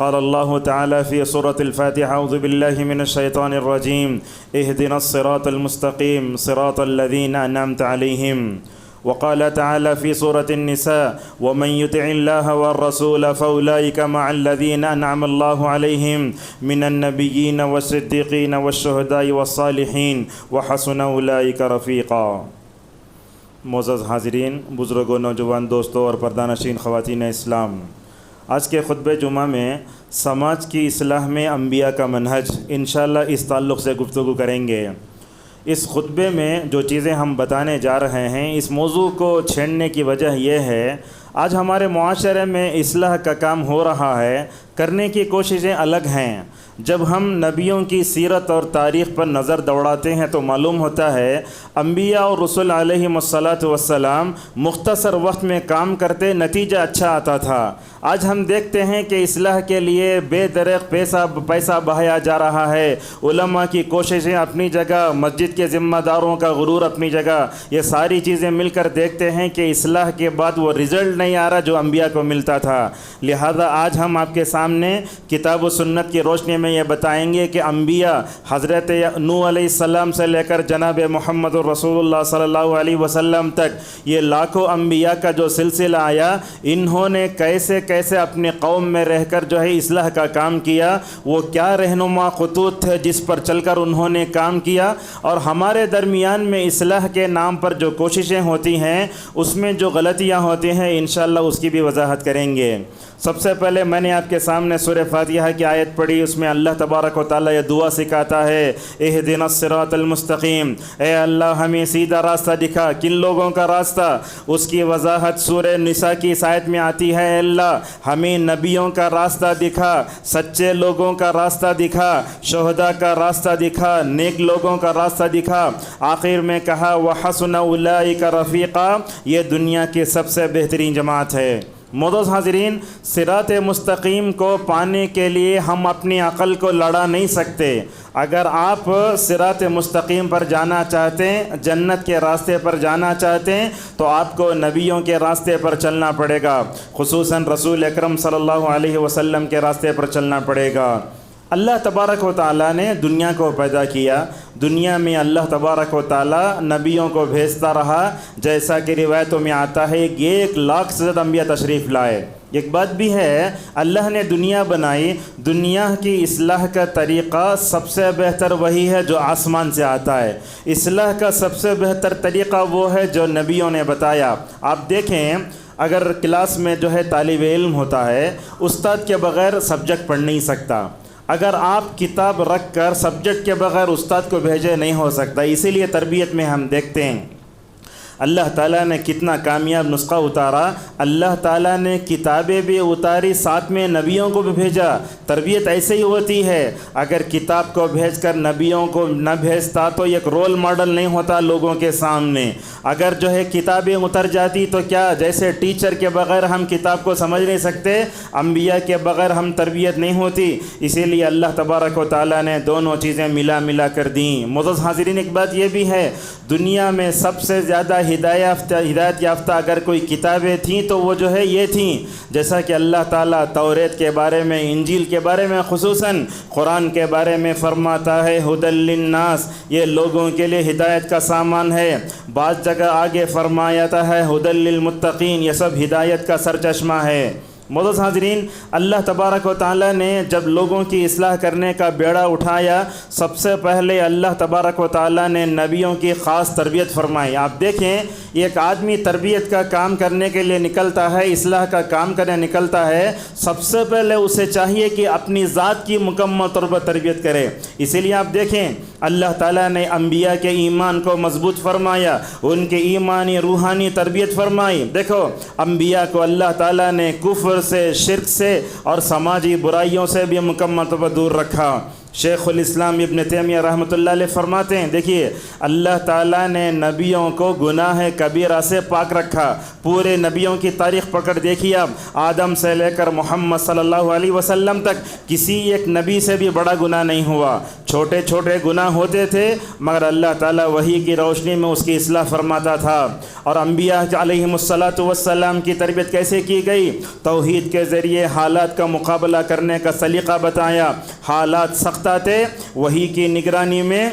قال الله تعالى في سورة الفاتحة: أعوذ بالله من الشيطان الرجيم اهدنا الصراط المستقيم صراط الذين أنعمت عليهم. وقال تعالى في سورة النساء: ومن يطع الله والرسول فأولئك مع الذين أنعم الله عليهم من النبيين والصديقين والشهداء والصالحين وحسن أولئك رفيقا. معزز حاضرین، بزرگوں، نوجوان دوستوں اور پردہ خواتین اسلام، آج کے خطبہ جمعہ میں سماج کی اصلاح میں انبیاء کا منہج انشاءاللہ اس تعلق سے گفتگو کریں گے. اس خطبے میں جو چیزیں ہم بتانے جا رہے ہیں، اس موضوع کو چھیڑنے کی وجہ یہ ہے، آج ہمارے معاشرے میں اصلاح کا کام ہو رہا ہے، کرنے کی کوششیں الگ ہیں. جب ہم نبیوں کی سیرت اور تاریخ پر نظر دوڑاتے ہیں تو معلوم ہوتا ہے انبیاء اور رسول علیہم الصلاۃ والسلام مختصر وقت میں کام کرتے، نتیجہ اچھا آتا تھا. آج ہم دیکھتے ہیں کہ اصلاح کے لیے بے دریغ پیسہ بہایا جا رہا ہے. علماء کی کوششیں اپنی جگہ، مسجد کے ذمہ داروں کا غرور اپنی جگہ، یہ ساری چیزیں مل کر دیکھتے ہیں کہ اصلاح کے بعد وہ رزلٹ نہیں آ رہا جو انبیاء کو ملتا تھا. لہذا آج ہم آپ کے سامنے کتاب و سنت کی روشنی میں یہ بتائیں گے کہ انبیاء حضرت نوح علیہ السلام سے لے کر جناب محمد رسول اللہ صلی اللہ علیہ وسلم تک یہ لاکھوں انبیاء کا جو سلسلہ آیا، انہوں نے کیسے اپنے قوم میں رہ کر جو ہے اصلاح کا کام کیا، وہ کیا رہنما خطوط تھے جس پر چل کر انہوں نے کام کیا، اور ہمارے درمیان میں اصلاح کے نام پر جو کوششیں ہوتی ہیں اس میں جو غلطیاں ہوتی ہیں انشاءاللہ اس کی بھی وضاحت کریں گے. سب سے پہلے میں نے آپ کے سامنے سورہ فاتحہ کی آیت پڑھی، اس میں اللہ تبارک و تعالیٰ یہ دعا سکھاتا ہے: اہدنا الصراط المستقیم، اے اللہ ہمیں سیدھا راستہ دکھا. کن لوگوں کا راستہ؟ اس کی وضاحت سورہ نساء کی اس آیت میں آتی ہے: اے اللہ ہمیں نبیوں کا راستہ دکھا، سچے لوگوں کا راستہ دکھا، شہداء کا راستہ دکھا، نیک لوگوں کا راستہ دکھا. آخر میں کہا: وحسن اولئک رفیقا، یہ دنیا کی سب سے بہترین جماعت ہے. معزز حاضرین، صراط مستقیم کو پانے کے لیے ہم اپنی عقل کو لڑا نہیں سکتے. اگر آپ صراط مستقیم پر جانا چاہتے ہیں، جنت کے راستے پر جانا چاہتے ہیں، تو آپ کو نبیوں کے راستے پر چلنا پڑے گا، خصوصاً رسول اکرم صلی اللہ علیہ وسلم کے راستے پر چلنا پڑے گا. اللہ تبارک و تعالیٰ نے دنیا کو پیدا کیا، دنیا میں اللہ تبارک و تعالیٰ نبیوں کو بھیجتا رہا. جیسا کہ روایتوں میں آتا ہے کہ 1 لاکھ سے زیادہ انبیاء تشریف لائے. ایک بات بھی ہے، اللہ نے دنیا بنائی، دنیا کی اصلاح کا طریقہ سب سے بہتر وہی ہے جو آسمان سے آتا ہے. اصلاح کا سب سے بہتر طریقہ وہ ہے جو نبیوں نے بتایا. آپ دیکھیں، اگر کلاس میں جو ہے طالب علم ہوتا ہے، استاد کے بغیر سبجیکٹ پڑھ نہیں سکتا. اگر آپ کتاب رکھ کر سبجیکٹ کے بغیر استاد کو بھیجے نہیں ہو سکتا. اسی لیے تربیت میں ہم دیکھتے ہیں اللہ تعالیٰ نے کتنا کامیاب نسخہ اتارا. اللہ تعالیٰ نے کتابیں بھی اتاری، ساتھ میں نبیوں کو بھی بھیجا. تربیت ایسے ہی ہوتی ہے. اگر کتاب کو بھیج کر نبیوں کو نہ بھیجتا تو ایک رول ماڈل نہیں ہوتا لوگوں کے سامنے. اگر جو ہے کتابیں اتر جاتی تو کیا، جیسے ٹیچر کے بغیر ہم کتاب کو سمجھ نہیں سکتے، انبیاء کے بغیر ہم تربیت نہیں ہوتی. اسی لیے اللہ تبارک و تعالیٰ نے دونوں چیزیں ملا کر دیں. معزز حاضرین، ایک بات یہ بھی ہے، دنیا میں سب سے زیادہ ہدایت یافتہ اگر کوئی کتابیں تھیں تو وہ جو ہے یہ تھیں. جیسا کہ اللہ تعالیٰ توریت کے بارے میں، انجیل کے بارے میں، خصوصاً قرآن کے بارے میں فرماتا ہے: ھدی للناس، یہ لوگوں کے لیے ہدایت کا سامان ہے. بعض جگہ آگے فرمایا ہے ھدی للمتقین، یہ سب ہدایت کا سرچشمہ ہے. معزز حاضرین، اللہ تبارک و تعالیٰ نے جب لوگوں کی اصلاح کرنے کا بیڑا اٹھایا، سب سے پہلے اللہ تبارک و تعالیٰ نے نبیوں کی خاص تربیت فرمائی. آپ دیکھیں، ایک آدمی تربیت کا کام کرنے کے لیے نکلتا ہے، اصلاح کا کام کرنے نکلتا ہے، سب سے پہلے اسے چاہیے کہ اپنی ذات کی مکمل طور پر تربیت کرے. اسی لیے آپ دیکھیں، اللہ تعالیٰ نے انبیاء کے ایمان کو مضبوط فرمایا، ان کے ایمانی روحانی تربیت فرمائی. دیکھو، انبیاء کو اللہ تعالیٰ نے کفر سے، شرک سے اور سماجی برائیوں سے بھی مکمل طور پر دور رکھا. شیخ الاسلام ابن تیمیہ رحمۃ اللہ علیہ فرماتے ہیں، دیکھیے اللہ تعالیٰ نے نبیوں کو گناہ کبیرہ سے پاک رکھا۔ پورے نبیوں کی تاریخ پکڑ دیکھیے اب، آدم سے لے کر محمد صلی اللہ علیہ وسلم تک کسی ایک نبی سے بھی بڑا گناہ نہیں ہوا۔ چھوٹے چھوٹے گناہ ہوتے تھے مگر اللہ تعالیٰ وحی کی روشنی میں اس کی اصلاح فرماتا تھا۔ اور انبیاء علیہم السلام کی تربیت کیسے کی گئی؟ توحید کے ذریعے حالات کا مقابلہ کرنے کا سلیقہ بتایا۔ حالات سخت تھے، وحی کی نگرانی میں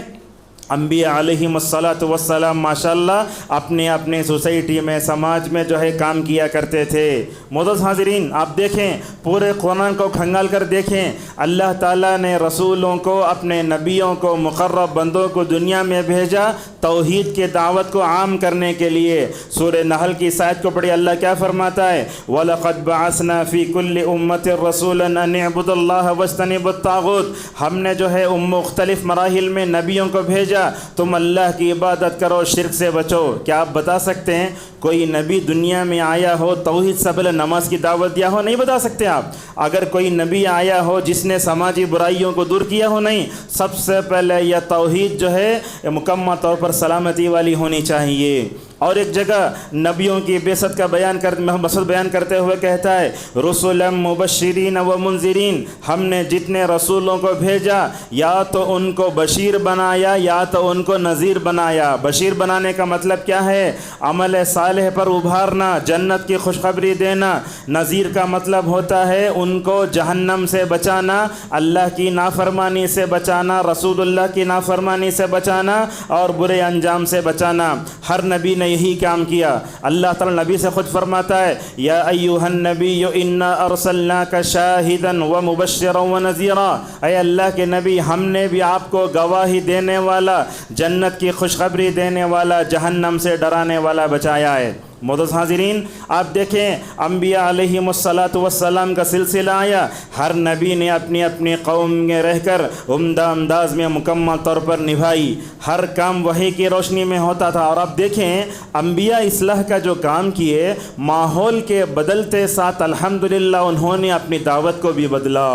انبیاء علیہم السلام ماشاءاللہ اپنے اپنے سوسائٹی میں، سماج میں جو ہے کام کیا کرتے تھے۔ معزز حاضرین، آپ دیکھیں پورے قرآن کو کھنگال کر دیکھیں، اللہ تعالیٰ نے رسولوں کو، اپنے نبیوں کو، مقرب بندوں کو دنیا میں بھیجا توحید کی دعوت کو عام کرنے کے لیے۔ سورہ نحل کی اس آیت کو پڑھی، اللہ کیا فرماتا ہے؟ وَلَقَدْ بَعَثْنَا فِي كُلِّ أُمَّةٍ رَسُولًا أَنِ اعْبُدُوا اللَّهَ وَاجْتَنِبُوا الطَّاغُوتَ، ہم نے جو ہے مختلف مراحل میں نبیوں کو بھیجا، تم اللہ کی عبادت کرو، شرک سے بچو۔ کیا آپ بتا سکتے ہیں کوئی نبی دنیا میں آیا ہو توحید سے پہلے نماز کی دعوت دیا ہو؟ نہیں بتا سکتے آپ۔ اگر کوئی نبی آیا ہو جس نے سماجی برائیوں کو دور کیا ہو؟ نہیں، سب سے پہلے یہ توحید جو ہے مکمل طور پر سلامتی والی ہونی چاہیے۔ اور ایک جگہ نبیوں کی بعثت کا مقصد بیان کرتے ہوئے کہتا ہے رسلا مبشرین و منذرین، ہم نے جتنے رسولوں کو بھیجا یا تو ان کو بشیر بنایا یا تو ان کو نذیر بنایا۔ بشیر بنانے کا مطلب کیا ہے؟ عمل صالح پر ابھارنا، جنت کی خوشخبری دینا۔ نذیر کا مطلب ہوتا ہے ان کو جہنم سے بچانا، اللہ کی نافرمانی سے بچانا، رسول اللہ کی نافرمانی سے بچانا اور برے انجام سے بچانا۔ ہر نبی نے یہی کام کیا۔ اللہ تعالیٰ نبی سے خود فرماتا ہے یا ایھا النبی انا ارسلناک شاہدا ومبشرا ونذیرا، اے اللہ کے نبی ہم نے بھی آپ کو گواہی دینے والا، جنت کی خوشخبری دینے والا، جہنم سے ڈرانے والا بچایا ہے۔ معزز حاضرین، آپ دیکھیں انبیاء علیہم السلام کا سلسلہ آیا، ہر نبی نے اپنی اپنی قوم میں رہ کر عمدہ انداز میں مکمل طور پر نبھائی، ہر کام وحی کی روشنی میں ہوتا تھا۔ اور آپ دیکھیں انبیاء اصلاح کا جو کام کیے، ماحول کے بدلتے ساتھ الحمدللہ انہوں نے اپنی دعوت کو بھی بدلا۔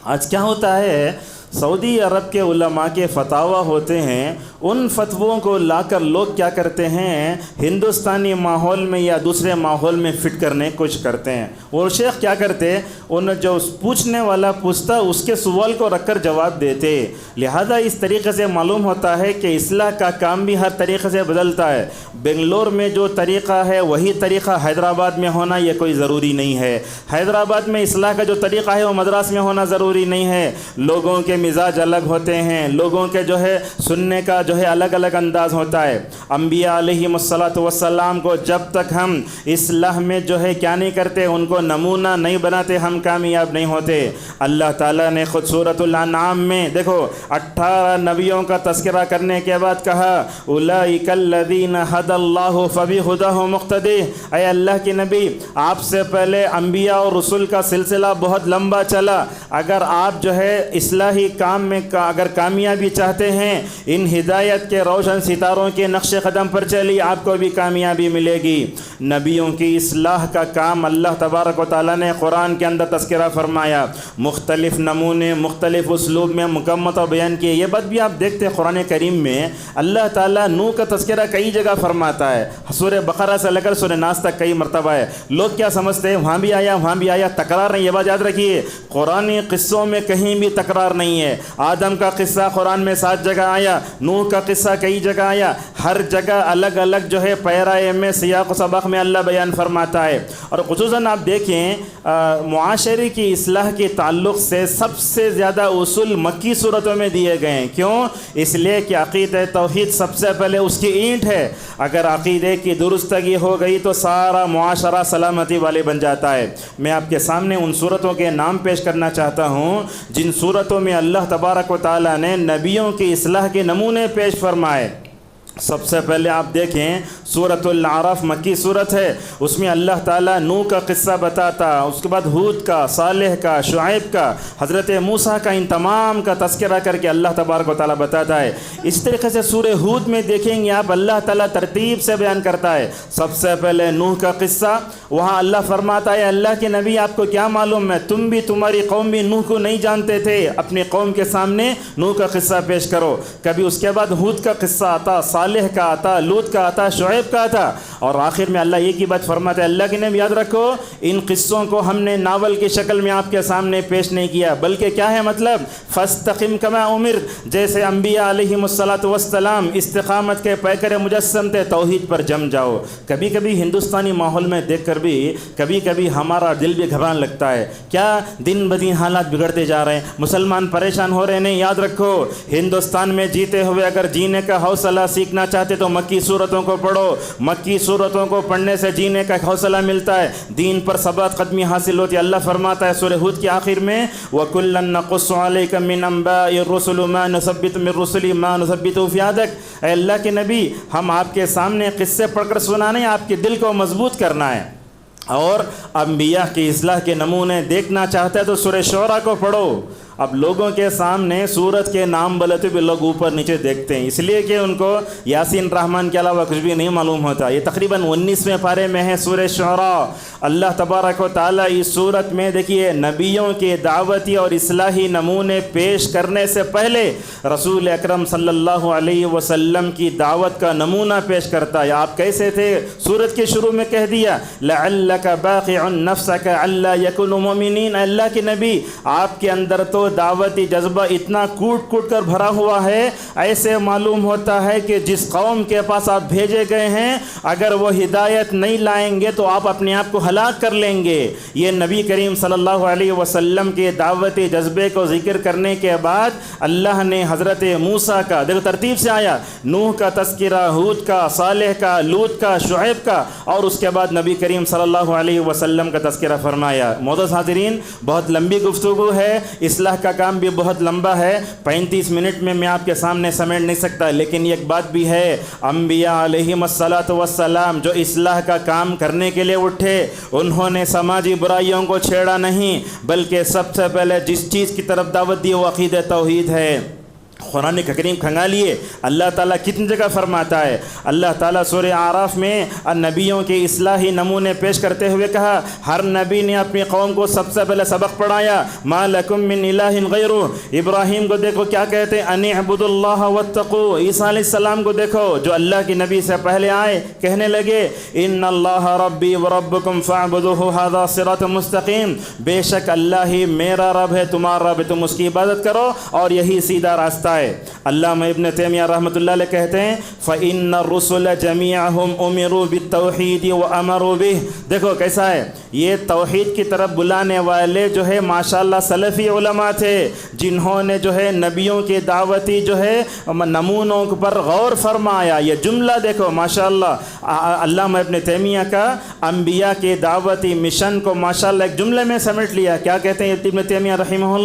آج کیا ہوتا ہے، سعودی عرب کے علماء کے فتاویٰ ہوتے ہیں، ان فتووں کو لا کر لوگ کیا کرتے ہیں، ہندوستانی ماحول میں یا دوسرے ماحول میں فٹ کرنے کی کوشش کرتے ہیں۔ اور شیخ کیا کرتے، ان جو پوچھنے والا پوچھتا اس کے سوال کو رکھ کر جواب دیتے۔ لہذا اس طریقے سے معلوم ہوتا ہے کہ اصلاح کا کام بھی ہر طریقے سے بدلتا ہے۔ بنگلور میں جو طریقہ ہے وہی طریقہ حیدرآباد میں ہونا یہ کوئی ضروری نہیں ہے۔ حیدرآباد میں اصلاح کا جو طریقہ ہے وہ مدراس میں ہونا ضروری نہیں ہے۔ لوگوں کے مزاج الگ ہوتے ہیں، لوگوں کے جو ہے سننے کا جو ہے الگ الگ انداز ہوتا ہے۔ انبیاء علیہم السلام کو جب تک ہم اصلاح میں جو ہے کیا نہیں کرتے، ان کو نمونہ نہیں بناتے، ہم کامیاب نہیں ہوتے۔ اللہ تعالیٰ نے خود سورۃ الانعام میں دیکھو 18 نبیوں کا تذکرہ کرنے کے بعد کہا اولئک الذین ھدی اللہ فبہداہ مقتدی، اے اللہ کے نبی آپ سے پہلے انبیاء اور رسول کا سلسلہ بہت لمبا چلا، اگر آپ جو ہے اصلاحی کام میں اگر کامیابی چاہتے ہیں، ان ہدایت کے روشن ستاروں کے نقش قدم پر چلی، آپ کو بھی کامیابی ملے گی۔ نبیوں کی اصلاح کا کام اللہ تبارک و تعالیٰ نے قرآن کے اندر تذکرہ فرمایا، مختلف نمونے مختلف اسلوب میں مکمل اور بیان کیے۔ یہ بات بھی آپ دیکھتے ہیں قرآن کریم میں اللہ تعالیٰ نوح کا تذکرہ کئی جگہ فرماتا ہے، سورہ بقرہ سے لے کر سورہ ناس تک کئی مرتبہ ہے۔ لوگ کیا سمجھتے ہیں وہاں بھی آیا وہاں بھی آیا، تکرار نہیں۔ یہ بات یاد رکھیے، قرآنی قصوں میں کہیں بھی تکرار نہیں ہے۔ آدم کا قصہ قرآن میں 7 جگہ آیا، نوح کا قصہ کئی جگہ آیا، ہر جگہ الگ الگ جو ہے پیرائے میں سیاق و سباق میں اللہ بیان فرماتا ہے۔ اور خصوصاً آپ دیکھیں معاشرے کی اصلاح کے تعلق سے سب سے زیادہ اصول مکی صورتوں میں دیے گئے ہیں۔ کیوں؟ اس لیے کہ عقیدہ توحید سب سے پہلے اس کی اینٹ ہے۔ اگر عقیدے کی درستگی ہو گئی تو سارا معاشرہ سلامتی والے بن جاتا ہے۔ میں آپ کے سامنے ان صورتوں کے نام پیش کرنا چاہتا ہوں جن صورتوں میں اللہ تبارک و تعالیٰ نے نبیوں کی اصلاح کے نمونے پیش فرمائے۔ سب سے پہلے آپ دیکھیں سورۃ الاعراف مکی صورت ہے، اس میں اللہ تعالیٰ نوح کا قصہ بتاتا، اس کے بعد ہود کا، صالح کا، شعیب کا، حضرت موسیٰ کا، ان تمام کا تذکرہ کر کے اللہ تبارک و تعالیٰ بتاتا ہے۔ اس طریقے سے سورہ ہود میں دیکھیں گے آپ اللہ تعالیٰ ترتیب سے بیان کرتا ہے۔ سب سے پہلے نوح کا قصہ، وہاں اللہ فرماتا ہے اللہ کے نبی آپ کو کیا معلوم ہے، تم بھی تمہاری قوم بھی نوح کو نہیں جانتے تھے، اپنی قوم کے سامنے نوح کا قصہ پیش کرو۔ کبھی اس کے بعد ہود کا قصہ آتا، صالح کا آتا، لوط کا آتا، شعیب کا آتا، اور آخر میں اللہ ایک ہی بات فرماتا ہے اللہ کے نبی یاد رکھو ان قصوں کو ہم نے ناول کی شکل میں آپ کے سامنے پیش نہیں کیا، بلکہ کیا ہے مطلب فاستقم کما امرت، جیسے انبیاء علیہم الصلاۃ والسلام استقامت کے پیکر مجسم تھے، توحید پر جم جاؤ۔ کبھی کبھی ہندوستانی ماحول میں دیکھ کر بھی کبھی کبھی ہمارا دل بھی گھبرانے لگتا ہے، کیا دن بدن حالات بگڑتے جا رہے ہیں، مسلمان پریشان ہو رہے ہیں۔ نہیں، یاد رکھو ہندوستان میں جیتے ہوئے اگر جینے کا حوصلہ سیکھنا چاہتے تو مکی صورتوں کو پڑھو، مکی صورتوں کو پڑھنے سے جینے کا حوصلہ ملتا ہے، دین پر ثبات قدمی حاصل ہوتی ہے۔ اللہ فرماتا ہے سورہ ہود کے آخر میں وَكُلًّا نَقُصُّ عَلَيْكَ مِنْ أَنْبَاءِ الرُّسُلِ مَا نُثَبِّتُ مِنْ رُسُلِ مَا نُثَبِّتُ فِؤَادَكَ، اے اللہ کے نبی ہم آپ کے سامنے قصے پڑھ کر سنانے، آپ کے دل کو مضبوط کرنا ہے۔ اور انبیاء کی اصلاح کے نمونے دیکھنا چاہتے ہیں تو سورہ شعراء کو پڑھو۔ اب لوگوں کے سامنے سورت کے نام بولتے بھی لوگ اوپر نیچے دیکھتے ہیں، اس لیے کہ ان کو یاسین رحمان کے علاوہ کچھ بھی نہیں معلوم ہوتا۔ یہ تقریباً 19ویں پارے میں ہے سورہ شعراء۔ اللہ تبارک و تعالیٰ اس سورت میں دیکھیے نبیوں کے دعوتی اور اصلاحی نمونے پیش کرنے سے پہلے رسول اکرم صلی اللہ علیہ وسلم کی دعوت کا نمونہ پیش کرتا ہے۔ آپ کیسے تھے؟ سورت کے شروع میں کہہ دیا لعلک باقع نفسک الا یکونوا مؤمنین، اللہ کے نبی آپ کے اندر تو دعوتی جذبہ اتنا کوٹ کوٹ کر بھرا ہوا ہے، ایسے معلوم ہوتا ہے کہ جس قوم کے پاس آپ بھیجے گئے ہیں اگر وہ ہدایت نہیں لائیں گے تو آپ اپنے آپ کو ہلاک کر لیں گے۔ یہ نبی کریم صلی اللہ علیہ وسلم کے دعوتی جذبے کو ذکر کرنے کے بعد اللہ نے حضرت موسیٰ کا، دیکھو ترتیب سے آیا، نوح کا تذکرہ، ہود کا، صالح کا، لوط کا، شعیب کا، اور اس کے بعد نبی کریم صلی اللہ علیہ وسلم کا تذکرہ فرمایا۔ معزز حاضرین، بہت لمبی گفتگو ہے، اصلاح کا کام بھی بہت لمبا ہے، 35 منٹ میں آپ کے سامنے سمیٹ نہیں سکتا، لیکن ایک بات بھی ہے، انبیاء علیہم الصلاۃ والسلام جو اصلاح کا کام کرنے کے لیے اٹھے انہوں نے سماجی برائیوں کو چھیڑا نہیں، بلکہ سب سے پہلے جس چیز کی طرف دعوت دی وہ عقیدہ توحید ہے۔ قرآن کریم کھنگالیے اللہ تعالیٰ کتنی جگہ فرماتا ہے، اللہ تعالیٰ سورہ اعراف میں نبیوں کے اصلاحی نمونے پیش کرتے ہوئے کہا ہر نبی نے اپنی قوم کو سب سے پہلے سبق پڑھایا ما لکم من الہ غیرہ۔ ابراہیم کو دیکھو کیا کہتے ہیں ان اعبدوا اللہ واتقوا، عیسیٰ علیہ السلام کو دیکھو جو اللہ کے نبی سے پہلے آئے کہنے لگے ان اللہ ربی وربکم فاعبدوہ ھذا صراط مستقیم، بے شک اللہ ہی میرا رب ہے تمہارا رب ہے، تم اس کی عبادت کرو اور یہی سیدھا راستہ ہے۔ علامہ ابن تیمیہ رحمۃ اللہ علیہ کہتے ہیں فإن الرسل جميعهم امروا بالتوحید وامروا به، دیکھو کیسا ہے، یہ توحید کی طرف بلانے والے جو ہے ماشاءاللہ سلفی علماء تھے جنہوں نے جو ہے نبیوں کی دعوتی جو ہے نمونوں پر غور فرمایا۔ یہ جملہ دیکھو ماشاءاللہ علامہ ابن تیمیہ کا انبیاء کے دعوتی مشن کو ماشاءاللہ ایک جملے میں سمیٹ لیا۔ کیا کہتے ہیں ابن تیمیہ رحمہ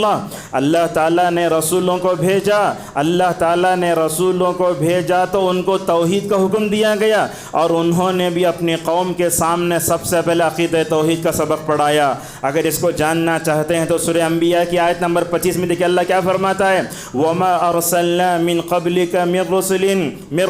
اللہ تعالیٰ نے رسولوں کو بھیجا، اللہ تعالیٰ نے رسولوں کو بھیجا تو ان کو توحید کا حکم دیا گیا اور انہوں نے بھی اپنی قوم کے سامنے سب سے پہلے عقیدہ توحید کا سبق پڑھایا۔ اگر اس کو جاننا چاہتے ہیں تو سورہ انبیاء کی آیت نمبر 25 میں دیکھیں اللہ کیا فرماتا ہے وَمَا أَرْسَلْنَا مِن قَبْلِكَ مِن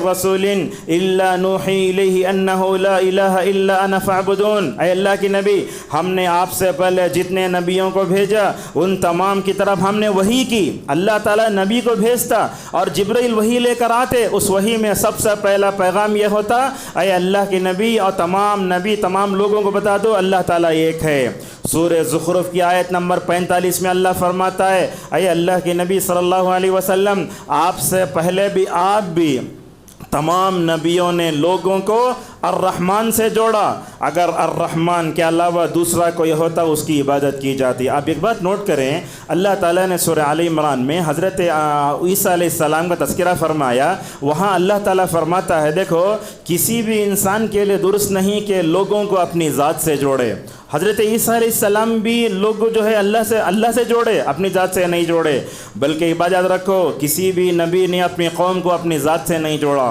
رَسُولٍ إِلَّا نُوحِي إِلَيْهِ أَنَّهُ لَا إِلَهَ إِلَّا أَنَا فَاعْبُدُونِ، اے اللہ کے نبی ہم نے آپ سے پہلے جتنے نبیوں کو بھیجا ان تمام کی طرف ہم نے وحی کی۔ اللہ تعالیٰ نبی کو بھیجتا اور جبرائیل وحی لے کر آتے، اس وحی میں سب سے پہلا پیغام یہ ہوتا اے اللہ کے نبی اور تمام نبی تمام لوگوں کو بتا دو اللہ تعالیٰ ایک ہے۔ سورہ زخرف کی آیت نمبر 45 میں اللہ فرماتا ہے اے اللہ کے نبی صلی اللہ علیہ وسلم آپ سے پہلے بھی آپ بھی تمام نبیوں نے لوگوں کو الرحمن سے جوڑا، اگر الرحمن کے علاوہ دوسرا کوئی ہوتا اس کی عبادت کی جاتی۔ آپ ایک بات نوٹ کریں، اللہ تعالیٰ نے سورہ آل عمران میں حضرت عیسیٰ علیہ السلام کا تذکرہ فرمایا، وہاں اللہ تعالیٰ فرماتا ہے دیکھو کسی بھی انسان کے لیے درست نہیں کہ لوگوں کو اپنی ذات سے جوڑے۔ حضرت عیسیٰ علیہ السلام بھی لوگ جو ہے اللہ سے جوڑے، اپنی ذات سے نہیں جوڑے، بلکہ یہ بات یاد رکھو کسی بھی نبی نے اپنی قوم کو اپنی ذات سے نہیں جوڑا۔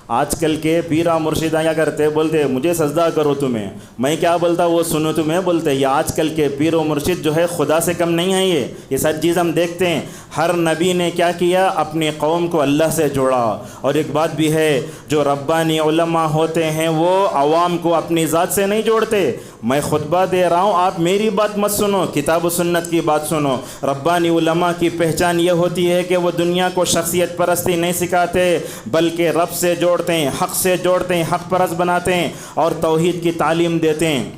آج کل کے پیرا مرشدہ کیا کرتے بولتے مجھے سجدہ کرو تمہیں، میں کیا بولتا وہ سنو تمہیں بولتے. یہ آج کل کے پیر و مرشد جو ہے خدا سے کم نہیں ہے. یہ ساری چیز ہم دیکھتے ہیں. ہر نبی نے کیا کیا؟ اپنی قوم کو اللہ سے جوڑا. اور ایک بات بھی ہے، جو ربانی علماء ہوتے ہیں وہ عوام کو اپنی ذات سے نہیں جوڑتے. میں خطبہ دے رہا ہوں، آپ میری بات مت سنو، کتاب و سنت کی بات سنو. ربانی علماء کی پہچان یہ ہوتی ہے کہ وہ دنیا کو شخصیت پرستی نہیں سکھاتے، بلکہ رب سے جوڑتے ہیں، حق سے جوڑتے ہیں، حق پرست بناتے ہیں اور توحید کی تعلیم دیتے ہیں.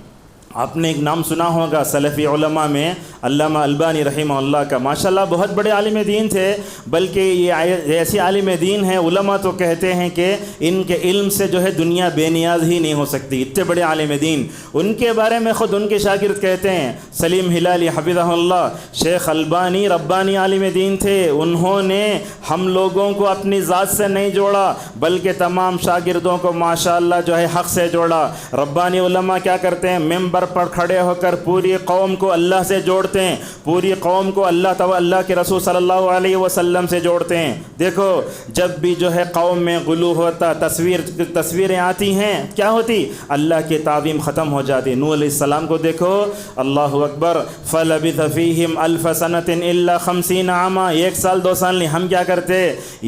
آپ نے ایک نام سنا ہوگا سلفی علماء میں علامہ البانی رحمہ اللہ کا. ماشاءاللہ بہت بڑے عالم دین تھے، بلکہ یہ ایسی عالم دین ہیں، علماء تو کہتے ہیں کہ ان کے علم سے جو ہے دنیا بے نیاز ہی نہیں ہو سکتی. اتنے بڑے عالم دین. ان کے بارے میں خود ان کے شاگرد کہتے ہیں، سلیم ہلالی حفظہ اللہ، شیخ البانی ربانی عالم دین تھے. انہوں نے ہم لوگوں کو اپنی ذات سے نہیں جوڑا، بلکہ تمام شاگردوں کو ماشاءاللہ جو ہے حق سے جوڑا. ربانی علماء کیا کرتے ہیں؟ ممبر پر کھڑے ہو کر پوری قوم کو اللہ سے جوڑتے ہیں، پوری قوم کو اللہ کے رسول صلی اللہ علیہ وسلم سے جوڑتے ہیں. دیکھو جب بھی جو ہے قوم میں غلو ہوتا، تصویریں آتی ہیں، کیا ہوتی؟ اللہ کی تعظیم ختم ہو جاتی. نوح علیہ السلام کو دیکھو، اللہ اکبر، فَلَبِثَ فِيهِمْ أَلْفَ سَنَةٍ إِلَّا 50 عاما. 1 سال 2 سال نہیں. ہم کیا کرتے؟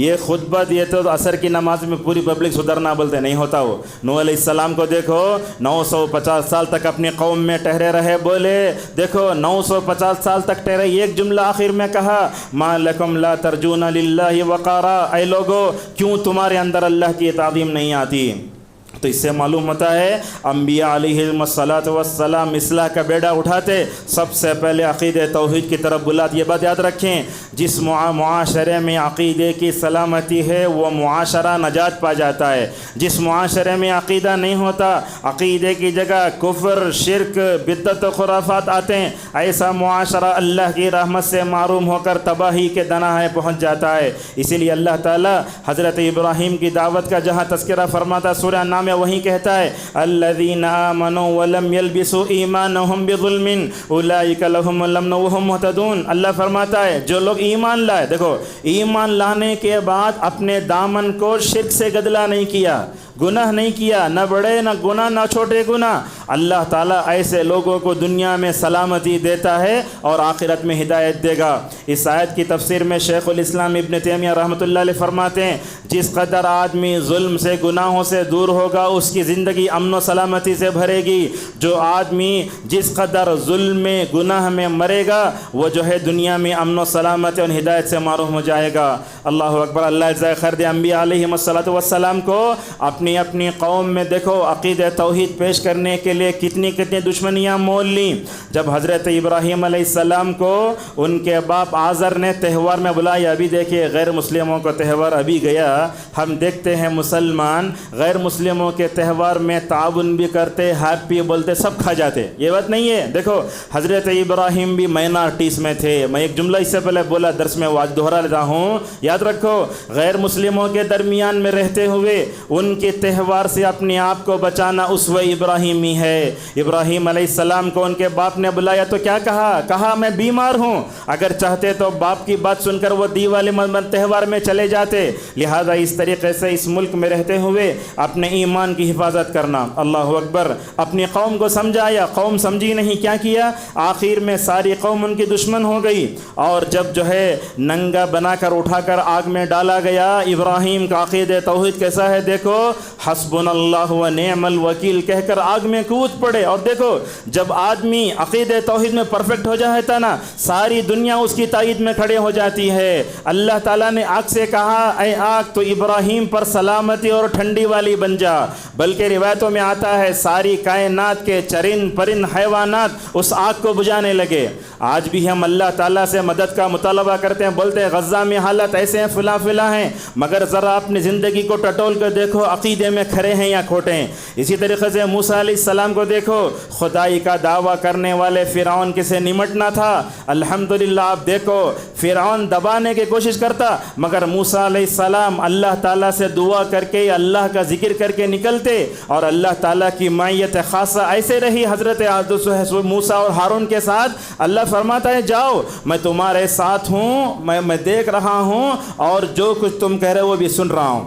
یہ خطبہ دیے تو عصر کی نماز میں پوری پبلک سدھرنا بولتے، نہیں ہوتا وہ. نوح علیہ السلام کو دیکھو، 950 سال تک اپنی قوم میں ٹھہرے رہے. بولے دیکھو 950 سال تک ٹھہرے. ایک جملہ آخر میں کہا، ما لکم لا ترجون للہ وقارا. اے لوگو، کیوں تمہارے اندر اللہ کی تعظیم نہیں آتی؟ تو اس سے معلوم ہوتا ہے انبیاء علیہم الصلاۃ والسلام اصلاح کا بیڑا اٹھاتے، سب سے پہلے عقیدہ توحید کی طرف بلاتے. یہ بات یاد رکھیں، جس معاشرے میں عقیدے کی سلامتی ہے وہ معاشرہ نجات پا جاتا ہے. جس معاشرے میں عقیدہ نہیں ہوتا، عقیدے کی جگہ کفر، شرک، بدعت و خرافات آتے ہیں، ایسا معاشرہ اللہ کی رحمت سے محروم ہو کر تباہی کے دناہے پہنچ جاتا ہے. اسی لیے اللہ تعالیٰ حضرت ابراہیم کی دعوت کا جہاں تذکرہ فرماتا، سورہ نام میں وہیں کہتا ہے، الذین آمنوا ولم یلبسوا ایمانہم بظلم اولئک لہم الامن وہم مہتدون. اللہ فرماتا ہے جو لوگ ایمان لائے، دیکھو ایمان لانے کے بعد اپنے دامن کو شرک سے گدلا نہیں کیا، گناہ نہیں کیا، نہ بڑے نہ گناہ نہ چھوٹے گناہ، اللہ تعالیٰ ایسے لوگوں کو دنیا میں سلامتی دیتا ہے اور آخرت میں ہدایت دے گا. اس آیت کی تفسیر میں شیخ الاسلام ابن تیمیہ رحمۃ اللہ علیہ فرماتے ہیں، جس قدر آدمی ظلم سے، گناہوں سے دور ہوگا اس کی زندگی امن و سلامتی سے بھرے گی. جو آدمی جس قدر ظلم میں، گناہ میں مرے گا، وہ جو ہے دنیا میں امن و سلامتی اور ہدایت سے محروم ہو جائے گا. اللہ اکبر. اللہ جزائے خیر دے انبیاء علیہم الصلوۃ والسلام کو اپنی قوم میں دیکھو عقیدہ توحید پیش کرنے کے لیے کتنی دشمنیاں مول لیں. جب حضرت ابراہیم علیہ السلام کو ان کے باپ آزر نے تہوار میں بلایا، ابھی دیکھیے غیر مسلموں کو تہوار ابھی گیا، ہم دیکھتے ہیں مسلمان غیر مسلموں کے تہوار میں تعاون بھی کرتے، ہیپی بولتے، سب کھا جاتے. یہ بات نہیں ہے. دیکھو حضرت ابراہیم بھی مائنارٹیز میں تھے. میں ایک جملہ اس سے پہلے بولا درس میں، وہ آج دوہرا لیتا ہوں، یاد رکھو، غیر مسلموں کے درمیان میں رہتے ہوئے ان کے تہوار سے اپنے آپ کو بچانا اسوہ ابراہیمی ہے. ابراہیم علیہ السلام کو ان کے باپ نے بلایا تو کیا کہا میں بیمار ہوں. اگر چاہتے تو باپ کی بات سن کر وہ دیوالی تہوار میں چلے جاتے. لہذا اس طریقے سے اس ملک میں رہتے ہوئے اپنے ایمان کی حفاظت کرنا. اللہ اکبر. اپنی قوم کو سمجھایا، قوم سمجھی نہیں. کیا کیا؟ آخر میں ساری قوم ان کی دشمن ہو گئی. اور جب جو ہے ننگا بنا کر اٹھا کر آگ میں ڈالا گیا، ابراہیم کا عقیدہ توحید کیسا ہے دیکھو، حسبنا اللہ و نعم الوکیل کہہ کر آگ میں کود پڑے. اور دیکھو جب آدمی عقیدہ توحید میں پرفیکٹ ہو جاتا نا، ساری دنیا اس کی تائید میں کھڑے ہو جاتی ہے. اللہ تعالیٰ نے آگ سے کہا، اے آگ تو ابراہیم پر سلامتی اور ٹھنڈی والی بن جا. بلکہ روایتوں میں آتا ہے ساری کائنات کے چرند پرند حیوانات اس آگ کو بجھانے لگے. آج بھی ہم اللہ تعالیٰ سے مدد کا مطالبہ کرتے ہیں، بولتے ہیں غزہ میں حالت ایسے ہیں، فلاں ہیں، مگر ذرا اپنی زندگی کو ٹٹول کر دیکھو، عقیدے میں کھڑے ہیں یا کھوٹے ہیں. اسی طریقے سے موسیٰ علیہ السلام کو دیکھو، خدائی کا دعویٰ کرنے والے فرعون کے سے نمٹنا تھا. الحمدللہ آپ دیکھو فرعون دبانے کی کوشش کرتا، مگر موسیٰ علیہ السلام اللہ تعالیٰ سے دعا کر کے، اللہ کا ذکر کر کے نکلتے، اور اللہ تعالیٰ کی معیت خاصہ ایسے رہی حضرت موسیٰ اور ہارون کے ساتھ. اللہ فرماتا ہے جاؤ میں تمہارے ساتھ ہوں، میں دیکھ رہا ہوں، اور جو کچھ تم کہہ رہے ہو وہ بھی سن رہا ہوں.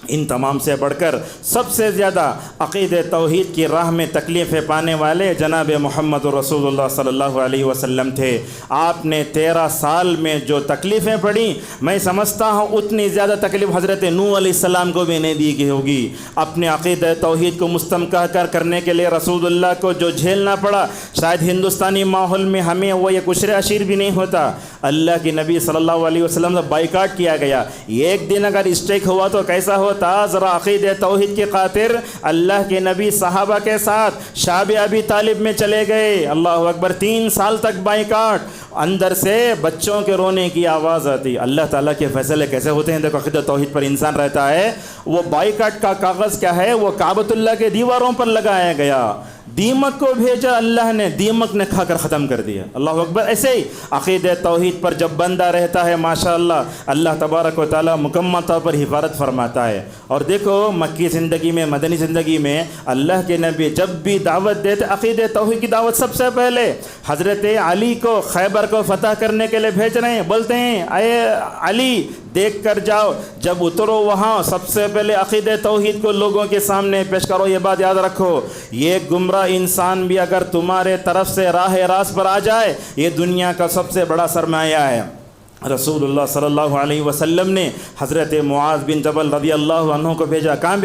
ان تمام سے بڑھ کر سب سے زیادہ عقید توحید کی راہ میں تکلیفیں پانے والے جناب محمد رسول اللہ صلی اللہ علیہ وسلم تھے۔ آپ نے 13 سال میں جو تکلیفیں پڑیں، میں سمجھتا ہوں اتنی زیادہ تکلیف حضرت نوح علیہ السلام کو بھی نہیں دی گئی ہوگی۔ اپنے عقید توحید کو مستحکم کرنے کے لیے رسول اللہ کو جو جھیلنا پڑا، شاید ہندوستانی ماحول میں ہمیں وہ ایک عشر عشیر بھی نہیں ہوتا۔ اللہ کے نبی صلی اللہ علیہ وسلم سے بائیکاٹ کیا گیا، ایک دن اگر اسٹیک ہوا تو کیسا ہوتا؟ ذرا عقید توحید کی خاطر اللہ کے نبی صحابہ کے ساتھ شعب ابی طالب میں چلے گئے۔ اللہ اکبر، 3 سال تک بائیکاٹ، اندر سے بچوں کے رونے کی آواز آتی۔ اللہ تعالیٰ کے فیصلے کیسے ہوتے ہیں؟ دیکھو، عقید توحید پر انسان رہتا ہے۔ وہ بائیکاٹ کا کاغذ کیا ہے؟ وہ کعبۃ اللہ کے دیواروں پر لگایا گیا۔ دیمک کو بھیجا اللہ نے، دیمک نے کھا کر ختم کر دیا۔ اللہ اکبر۔ ایسے ہی عقید توحید پر جب بندہ رہتا ہے، ماشاءاللہ اللہ تبارک و تعالیٰ مکمل طور پر حفاظت فرماتا ہے۔ اور دیکھو، مکی زندگی میں، مدنی زندگی میں اللہ کے نبی جب بھی دعوت دیتے، عقید توحید کی دعوت سب سے پہلے حضرت علی کو خیبر کو فتح کرنے کے لیے بھیج رہے ہیں۔ بولتے ہیں، اے علی دیکھ کر جاؤ، جب اترو وہاں سب سے پہلے عقید توحید کو لوگوں کے سامنے پیش کرو۔ یہ بات یاد رکھو، یہ گمراہ انسان بھی اگر تمہارے طرف سے راہ راست پر آ جائے، یہ دنیا کا سب سے بڑا سرمایہ ہے۔ رسول اللہ صلی اللہ علیہ وسلم نے حضرت معاذ بن جبل رضی اللہ عنہ کو بھیجا۔ کہاں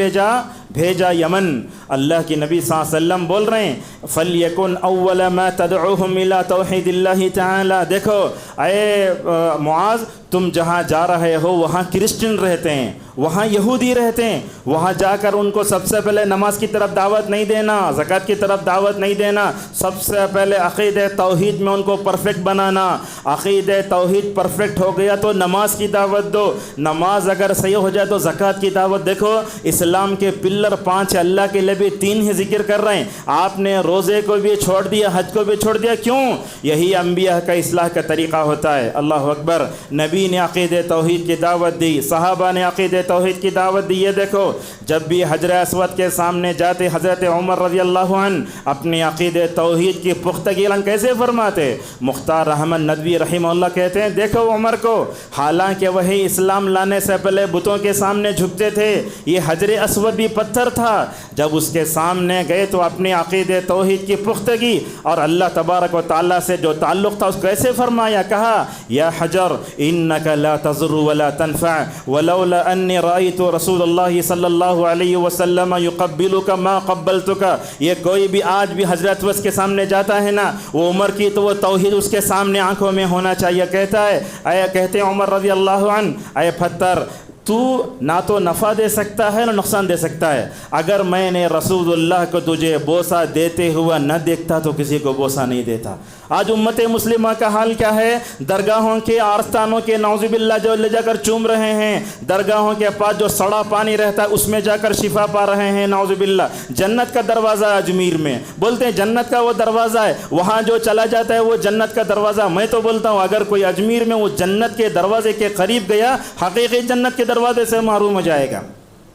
بھیجا یمن۔ اللہ کے نبی صلی اللہ علیہ وسلم بول رہے ہیں، فَلْيَكُنْ أَوَّلَ مَا تَدْعُوهُمْ إِلَىٰ تَوْحِيدِ اللَّهِ تَعَالَىٰ۔ دیکھو اے معاذ، تم جہاں جا رہے ہو وہاں کرسچن رہتے ہیں، وہاں یہودی رہتے ہیں، وہاں جا کر ان کو سب سے پہلے نماز کی طرف دعوت نہیں دینا، زکوٰۃ کی طرف دعوت نہیں دینا، سب سے پہلے عقید توحید میں ان کو پرفیکٹ بنانا۔ عقید توحید پرفیکٹ ہو گیا تو نماز کی دعوت دو، نماز اگر صحیح ہو جائے تو زکوٰۃ کی دعوت۔ دیکھو، اسلام کے پلر 5 ہے، اللہ کے نبی 3 ہی ذکر کر رہے ہیں، آپ نے روزے کو بھی چھوڑ دیا، حج کو بھی چھوڑ دیا۔ کیوں؟ یہی انبیاء کا اصلاح کا طریقہ ہوتا ہے۔ اللہ اکبر۔ نبی نے عقید توحید کی دعوت دی، صحابہ نے عقید توحید کی دعوت دی۔ یہ دیکھو، جب بھی حجر اسود کے سامنے جاتے حضرت عمر رضی اللہ عنہ اپنی عقید توحید کی پختگی اعلان کیسے فرماتے؟ مختار احمد ندوی رحمہ اللہ کہتے ہیں، دیکھو عمر کو، حالانکہ وہی اسلام لانے سے پہلے بتوں کے سامنے جھکتے تھے، یہ حجر اسود بھی پتھر تھا، جب اس کے سامنے گئے تو اپنی عقید توحید کی پختگی اور اللہ تبارک و تعالیٰ سے جو تعلق تھا اس کو کیسے فرمایا؟ کہا، یا حجر انک لا تضر ولا تنفع ولولا انی رأیت رسول اللہ صلی اللہ علیہ وسلم یقبلک ما قبلتک۔ یہ کوئی بھی آج بھی حضرت وس کے سامنے جاتا ہے نا، وہ عمر کی تو وہ توحید اس کے سامنے آنکھوں میں ہونا چاہیے۔ کہتا ہے، کہتے ہیں عمر رضی اللہ عنہ، اے پتھر، تو نہ تو نفع دے سکتا ہے نہ نقصان دے سکتا ہے، اگر میں نے رسول اللہ کو تجھے بوسہ دیتے ہوا نہ دیکھتا تو کسی کو بوسہ نہیں دیتا۔ آج امت مسلمہ کا حال کیا ہے؟ درگاہوں کے آستانوں کے نعوذ باللہ جو لے جا کر چوم رہے ہیں، درگاہوں کے پاس جو سڑا پانی رہتا ہے اس میں جا کر شفا پا رہے ہیں، نعوذ باللہ۔ جنت کا دروازہ ہے اجمیر میں، بولتے ہیں جنت کا وہ دروازہ ہے، وہاں جو چلا جاتا ہے وہ جنت کا دروازہ۔ میں تو بولتا ہوں اگر کوئی اجمیر میں وہ جنت کے دروازے کے قریب گیا، حقیقی جنت کے دروازے سے محروم ہو جائے گا۔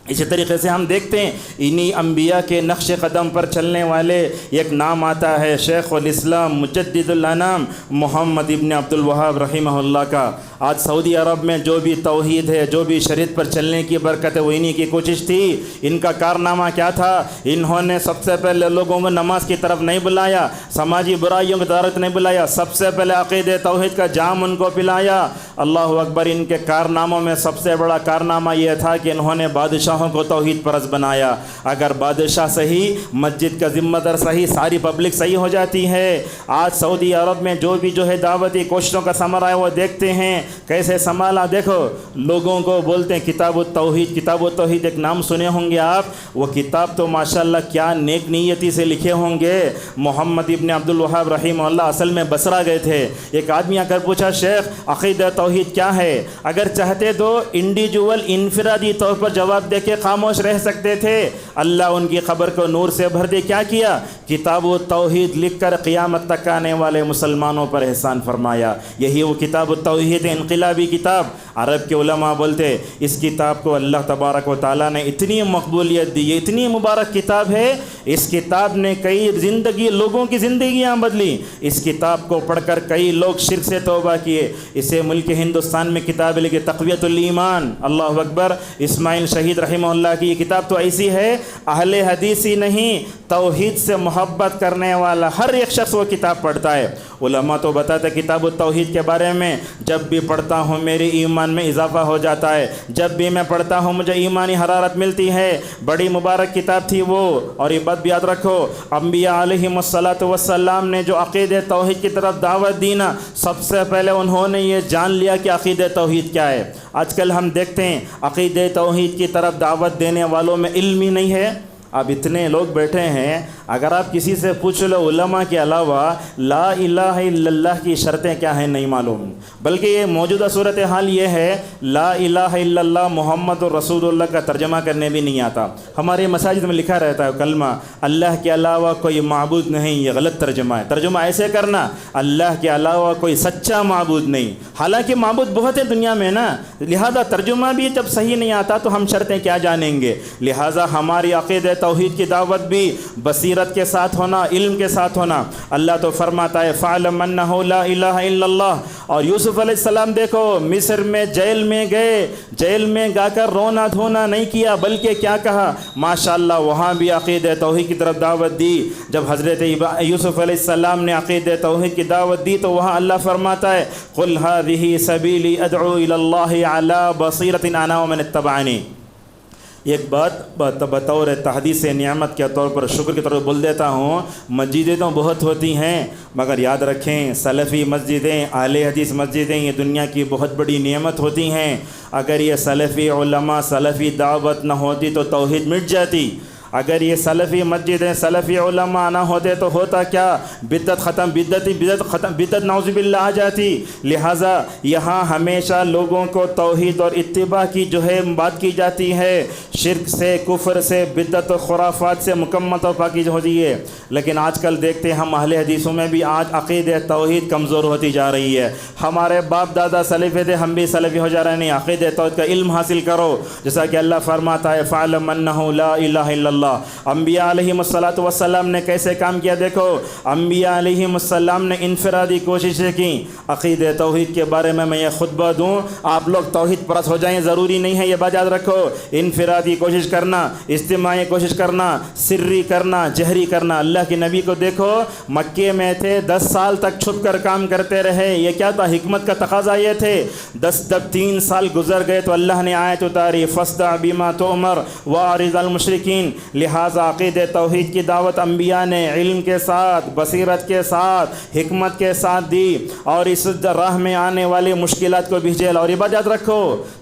اسی طریقے سے ہم دیکھتے ہیں انہی انبیاء کے نقش قدم پر چلنے والے ایک نام آتا ہے شیخ الاسلام مجدد الانام محمد ابن عبد الوہاب رحمہ اللہ کا۔ آج سعودی عرب میں جو بھی توحید ہے، جو بھی شریعت پر چلنے کی برکت ہے، وہ انہی کی کوشش تھی۔ ان کا کارنامہ کیا تھا؟ انہوں نے سب سے پہلے لوگوں کو نماز کی طرف نہیں بلایا، سماجی برائیوں کی طرف نہیں بلایا، سب سے پہلے عقید توحید کا جام ان کو پلایا۔ اللہ اکبر۔ ان کے کارناموں میں سب سے بڑا کارنامہ یہ تھا کہ انہوں نے بادشاہوں کو توحید پرست بنایا۔ اگر بادشاہ صحیح، مسجد کا ذمہ دار صحیح، ساری پبلک صحیح ہو جاتی ہے۔ آج سعودی عرب میں جو بھی ہے دعوتی کوششوں کا ثمرہ ہے وہ دیکھتے ہیں کیسے سنبھالا۔ دیکھو لوگوں کو بولتے ہیں کتاب التوحید، کتاب التوحید ایک نام سنے ہوں گے آپ، وہ کتاب تو ماشاءاللہ کیا نیک نیتی سے لکھے ہوں گے۔ محمد ابن عبد الوہاب رحمہ اللہ اصل میں بصرہ گئے تھے، ایک آدمی آ کر پوچھا شیخ عقیدہ توحید کیا ہے؟ اگر چاہتے تو انڈیویجول انفرادی طور پر جواب دے کے خاموش رہ سکتے تھے، اللہ ان کی خبر کو نور سے بھر دے۔ کیا کیا؟ کتاب التوحید لکھ کر قیامت تک آنے والے مسلمانوں پر احسان فرمایا۔ یہی وہ کتاب التوحید انقلابی کتاب۔ عرب کے علماء بولتے اس کتاب کو اللہ تبارک و تعالیٰ نے اتنی مقبولیت دی، یہ اتنی مبارک کتاب ہے، اس کتاب نے کئی لوگوں کی زندگیاں بدلی، اس کتاب کو پڑھ کر کئی لوگ شرک سے توبہ کیے۔ اسے ملک ہندوستان میں کتاب لکھی تقویۃ الایمان، اللہ اکبر، اسماعیل شہید رحمہ اللہ کی یہ کتاب تو ایسی ہے، اہل حدیث ہی نہیں، توحید سے محبت کرنے والا ہر ایک شخص وہ کتاب پڑھتا ہے۔ علماء تو بتاتے کتاب التوحید کے بارے میں، جب بھی پڑھتا ہوں میری ایمان میں اضافہ ہو جاتا ہے، جب بھی میں پڑھتا ہوں مجھے ایمانی حرارت ملتی ہے۔ بڑی مبارک کتاب تھی وہ، اور یہ بات بھی یاد رکھو، انبیاء علیہم السلام نے جو عقیدہ توحید کی طرف دعوت دی نا، سب سے پہلے انہوں نے یہ جان لیا کہ عقیدہ توحید کیا ہے۔ آج کل ہم دیکھتے ہیں عقیدہ توحید کی طرف دعوت دینے والوں میں علم ہی نہیں ہے۔ اب اتنے لوگ بیٹھے ہیں، اگر آپ کسی سے پوچھ لو علماء کے علاوہ لا الہ الا اللہ کی شرطیں کیا ہیں نہیں معلوم، بلکہ یہ موجودہ صورتحال یہ ہے لا الہ الا اللہ محمد رسول اللہ کا ترجمہ کرنے بھی نہیں آتا۔ ہمارے مساجد میں لکھا رہتا ہے کلمہ اللہ کے علاوہ کوئی معبود نہیں، یہ غلط ترجمہ ہے۔ ترجمہ ایسے کرنا اللہ کے علاوہ کوئی سچا معبود نہیں، حالانکہ معبود بہت ہے دنیا میں نا، لہذا ترجمہ بھی جب صحیح نہیں آتا تو ہم شرطیں کیا جانیں گے۔ لہذا ہماری عقیدہ توحید کی دعوت بھی بصیرت کے ساتھ ہونا، علم کے ساتھ ہونا۔ اللہ تو فرماتا ہے فَاعْلَمْ أَنَّهُ لَا إِلَٰهَ إِلَّا اللَّهُ، اور یوسف علیہ السلام دیکھو مصر میں جیل میں گئے، جیل میں گا کر رونا دھونا نہیں کیا، بلکہ کیا کہا ماشاءاللہ، وہاں بھی عقیدہ توحید کی طرف دعوت دی۔ جب حضرت یوسف علیہ السلام نے عقیدہ توحید کی دعوت دی تو وہاں اللہ فرماتا ہے قُلْ هَٰذِهِ سَبِيلِي أَدْعُو إِلَى اللَّهِ عَلَىٰ بَصِيرَةٍ أَنَا وَمَنِ اتَّبَعَنِي۔ ایک بات بطور تحدیث نعمت کے طور پر شکر کے طور پر بول دیتا ہوں، مسجدیں تو بہت ہوتی ہیں مگر یاد رکھیں سلفی مسجدیں، اہل حدیث مسجدیں یہ دنیا کی بہت بڑی نعمت ہوتی ہیں۔ اگر یہ سلفی علماء سلفی دعوت نہ ہوتی تو توحید مٹ جاتی۔ اگر یہ سلفی مسجدیں سلفی علماء نہ ہوتے تو ہوتا کیا، بدعت ختم، بدعت نعوذ باللہ آ جاتی۔ لہٰذا یہاں ہمیشہ لوگوں کو توحید اور اتباع کی جو ہے بات کی جاتی ہے، شرک سے، کفر سے، بدعت و خرافات سے مکمل طور پاکی ہوتی ہے۔ لیکن آج کل دیکھتے ہیں ہم اہل حدیثوں میں بھی آج عقیدہ توحید کمزور ہوتی جا رہی ہے۔ ہمارے باپ دادا سلفی تھے، ہم بھی سلفی ہو جا رہے ہیں، نہیں، عقیدہ توحید کا علم حاصل کرو، جیسا کہ اللہ فرماتا ہے فَاعْلَمْ أَنَّهُ لَا إِلَٰهَ إِلَّا اللَّهُ۔ انبیاء علیہم السلام نے کیسے کام کیا دیکھو، انبیاء علیہم السلام نے انفرادی کوششیں کی۔ عقیدہ توحید کے بارے میں یہ خطبہ دوں، آپ لوگ توحید پرست ہو جائیں ضروری نہیں ہے، یہ بات یاد رکھو۔ انفرادی کوشش کرنا، اجتماعی کوشش کرنا، سری کرنا، جہری کرنا۔ اللہ کے نبی کو دیکھو مکے میں تھے، 10 سال تک چھپ کر کام کرتے رہے، یہ کیا تھا، حکمت کا تقاضا یہ تھے۔ جب 3 سال گزر گئے تو اللہ نے آیت اتاری فَاصْدَعْ بِمَا تُؤْمَرُ وَأَعْرِضْ عَنِ الْمُشْرِكِينَ۔ لہٰذا عقیدہ توحید کی دعوت انبیاء نے علم کے ساتھ، بصیرت کے ساتھ، حکمت کے ساتھ دی، اور اس راہ میں آنے والی مشکلات کو بھی جھیلا۔ اور یہ بات یاد رکھو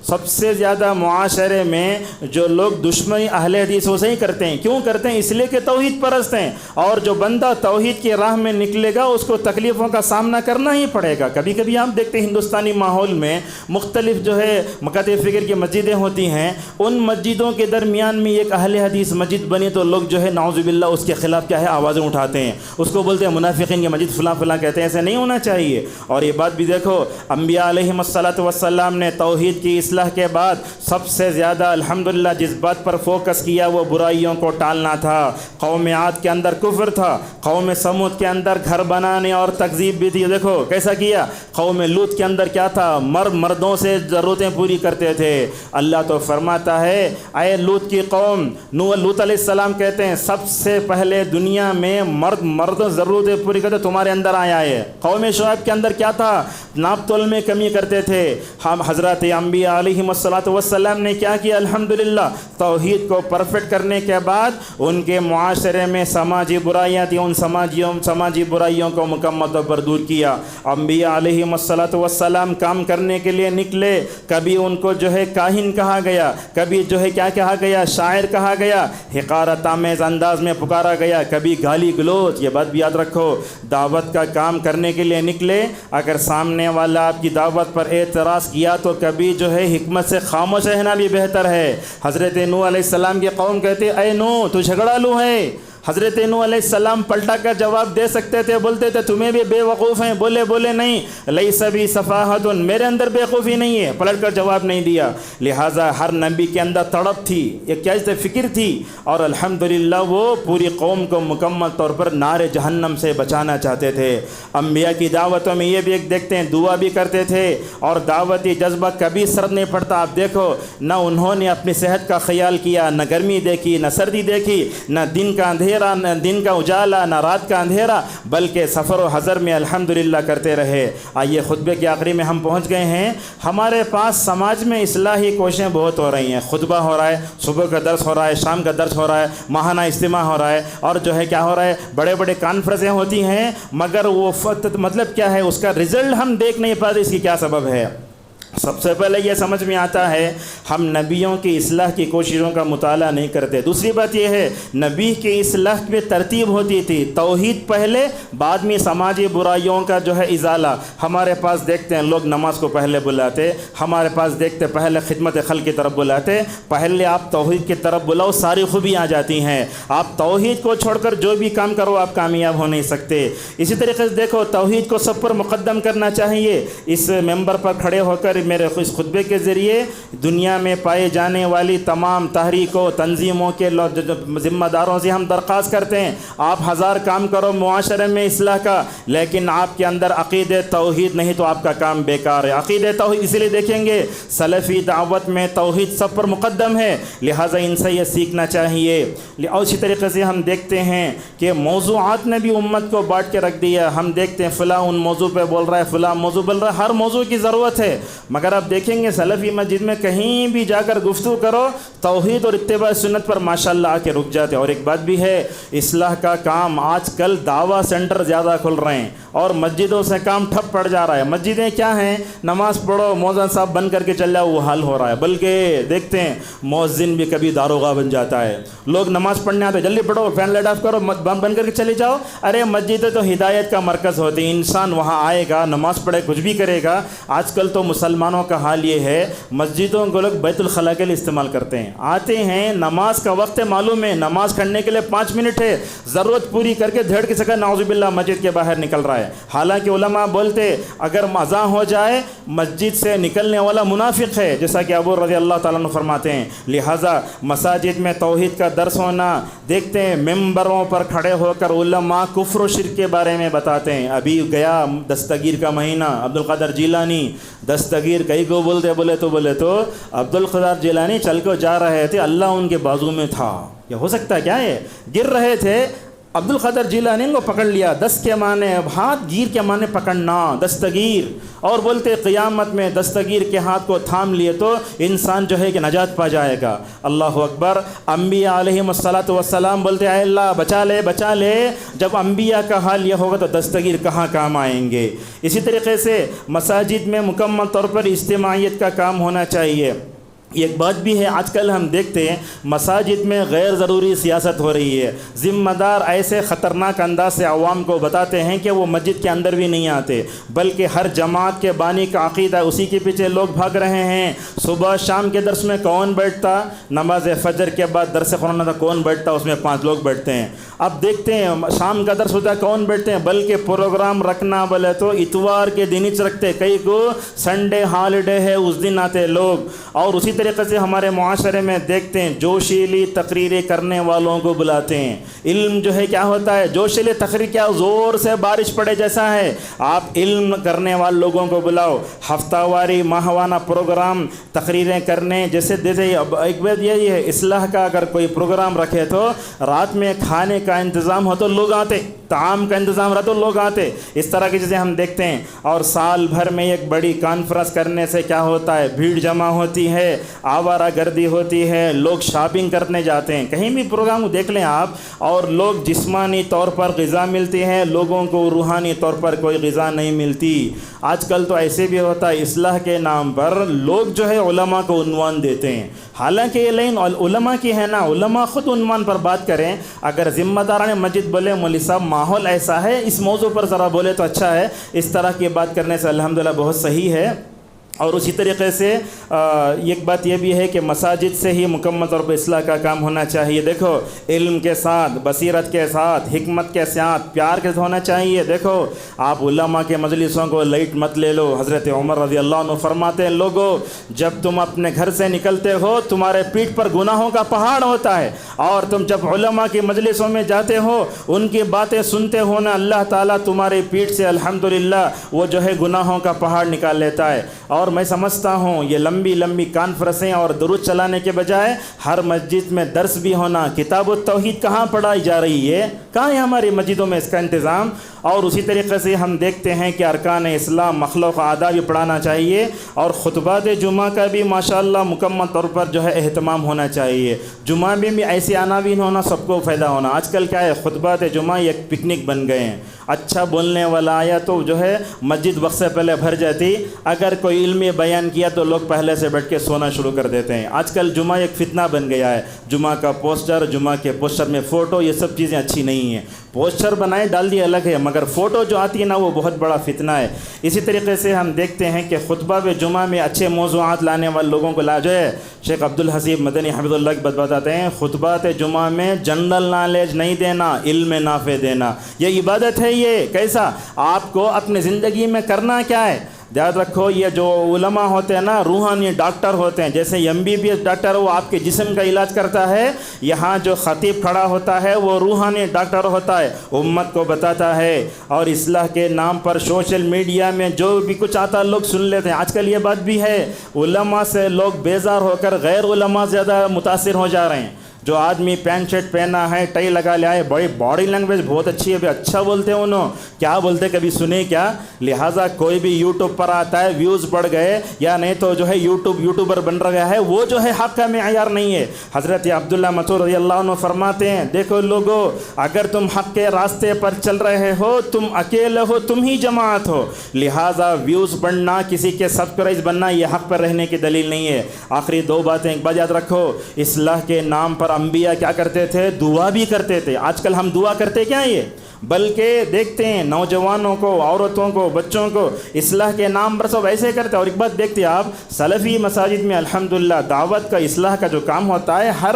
سب سے زیادہ معاشرے میں جو لوگ دشمنی اہل حدیثوں سے ہی کرتے ہیں، کیوں کرتے ہیں، اس لیے کہ توحید پرست ہیں، اور جو بندہ توحید کی راہ میں نکلے گا اس کو تکلیفوں کا سامنا کرنا ہی پڑے گا۔ کبھی کبھی آپ دیکھتے ہیں ہندوستانی ماحول میں مختلف جو ہے مکاتب فکر کی مسجدیں ہوتی ہیں، ان مسجدوں کے درمیان میں ایک اہل حدیث مسجد بنی تو لوگ جو ہے نعوذ باللہ اس کے خلاف کیا ہے آوازیں اٹھاتے ہیں، اس کو بولتے ہیں منافقین کی مسجد فلاں فلاں کہتے ہیں، ایسے نہیں ہونا چاہیے۔ اور یہ بات بھی دیکھو انبیاء علیہم السلام نے توحید کی اصلاح کے بعد سب سے زیادہ الحمدللہ جس بات پر فوکس کیا وہ برائیوں کو ٹالنا تھا۔ قوم عاد کے اندر کفر تھا، قوم سمود کے اندر گھر بنانے اور تکذیب بھی تھی، دیکھو کیسا کیا۔ قوم لوط کے اندر کیا تھا، مردوں سے ضرورتیں پوری کرتے تھے۔ اللہ تو فرماتا ہے اے لوط کی قوم، لوط علیہ السلام کہتے ہیں سب سے پہلے دنیا میں مرد ضرورتیں پوری کرتے تمہارے اندر آیا ہے۔ قوم شعیب کے اندر کیا تھا، ناپ تول میں کمی کرتے تھے۔ ہم حضرت انبیاء علیہم السلام نے کیا کیا، الحمدللہ توحید کو پرفیکٹ کرنے کے بعد ان کے معاشرے میں سماجی برائیاں تھیں، ان سماجی برائیوں کو مکمل طور پر دور کیا۔ انبیاء علیہم السلام کام کرنے کے لیے نکلے، کبھی ان کو جو ہے کاہن کہا گیا، کبھی جو ہے کیا کہا گیا، شاعر کہا گیا، حقارت آمیز انداز میں پکارا گیا، کبھی گالی گلوچ۔ یہ بات بھی یاد رکھو، دعوت کا کام کرنے کے لیے نکلے، اگر سامنے والا آپ کی دعوت پر اعتراض کیا تو کبھی جو ہے حکمت سے خاموش رہنا بھی بہتر ہے۔ حضرت نوح علیہ السلام کی قوم کہتے اے نوح تو جھگڑالو ہے، حضرت نوح علیہ السلام پلٹا کر جواب دے سکتے تھے، بولتے تھے تمہیں بھی بے وقوف ہیں، بولے نہیں لیس بی صفاحت، میرے اندر بے وقوفی نہیں ہے، پلٹ کر جواب نہیں دیا۔ لہٰذا ہر نبی کے اندر تڑپ تھی، یہ کیا فکر تھی، اور الحمدللہ وہ پوری قوم کو مکمل طور پر نار جہنم سے بچانا چاہتے تھے۔ انبیاء کی دعوتوں میں یہ بھی ایک دیکھتے ہیں، دعا بھی کرتے تھے اور دعوتی جذبہ کبھی سرد نہیں پڑتا۔ آپ دیکھو نہ انہوں نے اپنی صحت کا خیال کیا، نہ گرمی دیکھی، نہ سردی دیکھی، نہ دن کا اندھیرا، نہ دن کا اجالا، نہ رات کا اندھیرا، بلکہ سفر و حضر میں الحمدللہ کرتے رہے۔ آئیے خطبے کے آخری میں ہم پہنچ گئے ہیں۔ ہمارے پاس سماج میں اصلاحی کوششیں بہت ہو رہی ہیں، خطبہ ہو رہا ہے، صبح کا درس ہو رہا ہے، شام کا درس ہو رہا ہے، ماہانہ اجتماع ہو رہا ہے، اور جو ہے کیا ہو رہا ہے، بڑے بڑے کانفرنسیں ہوتی ہیں، مگر وہ مطلب کیا ہے، اس کا رزلٹ ہم دیکھ نہیں پاتے۔ اس کی کیا سبب ہے؟ سب سے پہلے یہ سمجھ میں آتا ہے ہم نبیوں کی اصلاح کی کوششوں کا مطالعہ نہیں کرتے۔ دوسری بات یہ ہے نبی کی اصلاح میں ترتیب ہوتی تھی، توحید پہلے، بعد میں سماجی برائیوں کا جو ہے ازالہ۔ ہمارے پاس دیکھتے ہیں لوگ نماز کو پہلے بلاتے، ہمارے پاس دیکھتے پہلے خدمت خلق کی طرف بلاتے۔ پہلے آپ توحید کی طرف بلاؤ، ساری خوبی آ جاتی ہیں۔ آپ توحید کو چھوڑ کر جو بھی کام کرو آپ کامیاب ہو نہیں سکتے۔ اسی طریقے سے دیکھو توحید کو سب پر مقدم کرنا چاہیے۔ اس ممبر پر کھڑے ہو کر میرے اس خطبے کے ذریعے دنیا میں پائے جانے والی تمام تحریکوں، تنظیموں کے ذمہ داروں سے ہم درخواست کرتے ہیں، آپ ہزار کام کرو معاشرے میں اصلاح کا، لیکن آپ کے اندر عقید توحید نہیں تو آپ کا کام بیکار ہے۔ عقید توحید اسی لیے دیکھیں گے سلفی دعوت میں توحید سب پر مقدم ہے، لہٰذا ان سے یہ سیکھنا چاہیے۔ اور اسی طریقے سے ہم دیکھتے ہیں کہ موضوعات نے بھی امت کو بانٹ کے رکھ دیا۔ ہم دیکھتے ہیں فلاں ان موضوع پہ بول رہا ہے، فلاں موضوع بول رہا ہے، ہر موضوع کی ضرورت ہے، مگر آپ دیکھیں گے سلفی مسجد میں کہیں بھی جا کر گفتگو کرو توحید اور اتباع سنت پر ماشاءاللہ آ کے رک جاتے۔ اور ایک بات بھی ہے، اصلاح کا کام آج کل دعویٰ سینٹر زیادہ کھل رہے ہیں اور مسجدوں سے کام ٹھپ پڑ جا رہا ہے۔ مسجدیں کیا ہیں، نماز پڑھو مؤذن صاحب بند کر کے چل جاؤ، وہ حال ہو رہا ہے۔ بلکہ دیکھتے ہیں مؤذن بھی کبھی داروغہ بن جاتا ہے۔ لوگ نماز پڑھنے آتے جلدی پڑھو، فین لائٹ آف کرو، بند کر کے چلے جاؤ۔ ارے مسجدیں تو ہدایت کا مرکز ہوتی ہیں، انسان وہاں آئے گا، نماز پڑھے، کچھ بھی کرے گا۔ آج کل تو مسلمانوں کا حال یہ ہے مسجدوں کو لوگ بیت الخلاء کے لیے استعمال کرتے ہیں، آتے ہیں نماز کا وقت ہے، معلوم ہے نماز کھڑنے کے لیے 5 منٹ ہے، ضرورت پوری کر کے دھڑ کی سکا نعوذ باللہ مسجد کے باہر نکل رہا ہے۔ حالانکہ علماء بولتے اگر اذان ہو جائے مسجد سے نکلنے والا منافق ہے، جیسا کہ ابو رضی اللہ تعالیٰ عنہ فرماتے ہیں۔ لہٰذا مساجد میں توحید کا درس ہونا، دیکھتے ہیں ممبروں پر کھڑے ہو کر علماء کفر و شرک کے بارے میں بتاتے ہیں۔ ابھی گیا دستگیر کا مہینہ، عبد القادر جیلانی دستگیر کئی کو بولتے بولے تو عبد القادر جیلانی چل کے جا رہے تھے، اللہ ان کے بازو میں تھا۔ یہ ہو سکتا ہے کیا ہے؟ گر رہے تھے، عبد القادر جیلانی کو پکڑ لیا، دست کے معنی ہاتھ، گیر کے معنی پکڑنا، دستگیر، اور بولتے قیامت میں دستگیر کے ہاتھ کو تھام لیے تو انسان جو ہے کہ نجات پا جائے گا۔ اللہ اکبر۔ انبیاء علیہم الصلاۃ والسلام بولتے اے اللہ بچا لے۔ جب انبیاء کا حال یہ ہوگا تو دستگیر کہاں کام آئیں گے؟ اسی طریقے سے مساجد میں مکمل طور پر اجتماعیت کا کام ہونا چاہیے۔ ایک بات بھی ہے، آج کل ہم دیکھتے ہیں مساجد میں غیر ضروری سیاست ہو رہی ہے۔ ذمہ دار ایسے خطرناک انداز سے عوام کو بتاتے ہیں کہ وہ مسجد کے اندر بھی نہیں آتے، بلکہ ہر جماعت کے بانی کا عقیدہ اسی کے پیچھے لوگ بھاگ رہے ہیں۔ صبح شام کے درس میں کون بیٹھتا؟ نماز فجر کے بعد درس قرآن تھا، کون بیٹھتا؟ اس میں 5 لوگ بیٹھتے ہیں۔ اب دیکھتے ہیں شام کا درس ہوتا ہے، کون بیٹھتے ہیں؟ بلکہ پروگرام رکھنا بولے تو اتوار کے دن ہی رکھتے، کئی کو سنڈے ہالیڈے ہے اس دن آتے لوگ۔ اور اسی طریقے سے ہمارے معاشرے میں دیکھتے ہیں جوشیلی تقریریں کرنے والوں کو بلاتے ہیں۔ علم جو ہے کیا ہوتا ہے؟ جوشیلی تقریر کیا زور سے بارش پڑے جیسا ہے۔ آپ علم کرنے والے لوگوں کو بلاؤ، ہفتہ واری ماہوانہ پروگرام تقریریں کرنے جیسے ایک بات یہی ہے، اصلاح کا اگر کوئی پروگرام رکھے تو رات میں کھانے کا انتظام ہو تو لوگ آتے، طعام کا انتظام رہا تو لوگ آتے۔ اس طرح کی چیزیں ہم دیکھتے ہیں۔ اور سال بھر میں ایک بڑی کانفرنس کرنے سے کیا ہوتا ہے؟ بھیڑ جمع ہوتی ہے، آوارہ گردی ہوتی ہے، لوگ شاپنگ کرنے جاتے ہیں۔ کہیں بھی پروگرام دیکھ لیں آپ، اور لوگ جسمانی طور پر غذا ملتی ہے، لوگوں کو روحانی طور پر کوئی غذا نہیں ملتی۔ آج کل تو ایسے بھی ہوتا ہے اصلاح کے نام پر لوگ جو ہے علماء کو عنوان دیتے ہیں، حالانکہ یہ لائن علماء کی ہے نا، علماء خود عنوان پر بات کریں۔ اگر ذمہ داران مسجد بولے مولوی صاحب ماحول ایسا ہے، اس موضوع پر ذرا بولے تو اچھا ہے، اس طرح کی بات کرنے سے الحمدللہ بہت صحیح ہے۔ اور اسی طریقے سے ایک بات یہ بھی ہے کہ مساجد سے ہی مکمل طور پر اصلاح کا کام ہونا چاہیے. دیکھو علم کے ساتھ، بصیرت کے ساتھ، حکمت کے ساتھ، پیار کے ساتھ ہونا چاہیے. دیکھو آپ علماء کے مجلسوں کو لائٹ مت لے لو. حضرت عمر رضی اللہ عنہ فرماتے ہیں لوگو جب تم اپنے گھر سے نکلتے ہو تمہارے پیٹھ پر گناہوں کا پہاڑ ہوتا ہے، اور تم جب علماء کی مجلسوں میں جاتے ہو ان کی باتیں سنتے ہو نا، اللہ تعالیٰ تمہاری پیٹھ سے الحمدللہ وہ جو ہے گناہوں کا پہاڑ نکال لیتا ہے. اور میں سمجھتا ہوں یہ لمبی لمبی کانفرنسیں اور درود چلانے کے بجائے ہر مسجد میں درس بھی ہونا. کتاب التوحید کہاں پڑھائی جا رہی ہے؟ کہاں ہے ہماری مسجدوں میں اس کا انتظام؟ اور اسی طریقے سے ہم دیکھتے ہیں کہ ارکان اسلام مخلوق آداب بھی پڑھانا چاہیے، اور خطبات جمعہ کا بھی ماشاءاللہ مکمل طور پر جو ہے اہتمام ہونا چاہیے. جمعہ میں بھی ایسے عناوین ہونا، سب کو فائدہ ہونا. آج کل کیا ہے، خطبات جمعہ ایک پکنک بن گئے ہیں. اچھا بولنے والا آیا تو جو ہے مسجد وقت سے پہلے بھر جاتی، اگر کوئی علمی بیان کیا تو لوگ پہلے سے بیٹھ کے سونا شروع کر دیتے ہیں. آج کل جمعہ ایک فتنہ بن گیا ہے. جمعہ کا پوسٹر، جمعہ کے پوسٹر میں فوٹو، یہ سب چیزیں اچھی نہیں ہیں. پوسٹر بنائے ڈال دی الگ ہے، مگر فوٹو جو آتی ہے نا وہ بہت بڑا فتنہ ہے. اسی طریقے سے ہم دیکھتے ہیں کہ خطبہ جمعہ میں اچھے موضوعات لانے والے لوگوں کو جو ہے شیخ عبدالحسیب مدنی حفظہ اللہ کی بتاتے ہیں خطبات جمعہ میں جنرل نالج نہیں دینا، علم نافع دینا. یہ عبادت ہے. یہ کیسا آپ کو اپنی زندگی میں کرنا کیا ہے؟ یاد رکھو یہ جو علماء ہوتے ہیں نا روحانی ڈاکٹر ہوتے ہیں. جیسے MBBS ڈاکٹر وہ آپ کے جسم کا علاج کرتا ہے، یہاں جو خطیب کھڑا ہوتا ہے وہ روحانی ڈاکٹر ہوتا ہے، امت کو بتاتا ہے. اور اصلاح کے نام پر سوشل میڈیا میں جو بھی کچھ آتا لوگ سن لیتے ہیں. آج کل یہ بات بھی ہے، علماء سے لوگ بیزار ہو کر غیر علماء زیادہ متاثر ہو جا رہے ہیں. جو آدمی پینٹ شرٹ پہنا ہے، ٹائی لگا لیا ہے، بڑی باڈی لینگویج بہت اچھی ہے، بھی اچھا بولتے ہیں انہوں، کیا بولتے کبھی سنے کیا؟ لہٰذا کوئی بھی یوٹیوب پر آتا ہے، ویوز بڑھ گئے یا نہیں تو جو ہے یوٹیوبر بن رہا ہے، وہ جو ہے حق کا معیار نہیں ہے. حضرت عبداللہ مسعود رضی اللہ عنہ فرماتے ہیں دیکھو لوگو اگر تم حق کے راستے پر چل رہے ہو، تم اکیلے ہو، تم ہی جماعت ہو، لہٰذا ویوز بڑھنا، کسی کے سبسکرائب بننا یہ حق پر رہنے کی دلیل نہیں ہے. آخری دو باتیں ایک بات یاد رکھو، اصلاح کے نام پر انبیاء کیا کرتے تھے؟ دعا بھی کرتے تھے. آج کل ہم دعا کرتے کیا یہ؟ بلکہ دیکھتے ہیں نوجوانوں کو، عورتوں کو، بچوں کو اصلاح کے نام پر سب ایسے کرتے ہیں. اور ایک بات دیکھتے ہیں آپ سلفی مساجد میں الحمدللہ دعوت کا، اصلاح کا جو کام ہوتا ہے ہر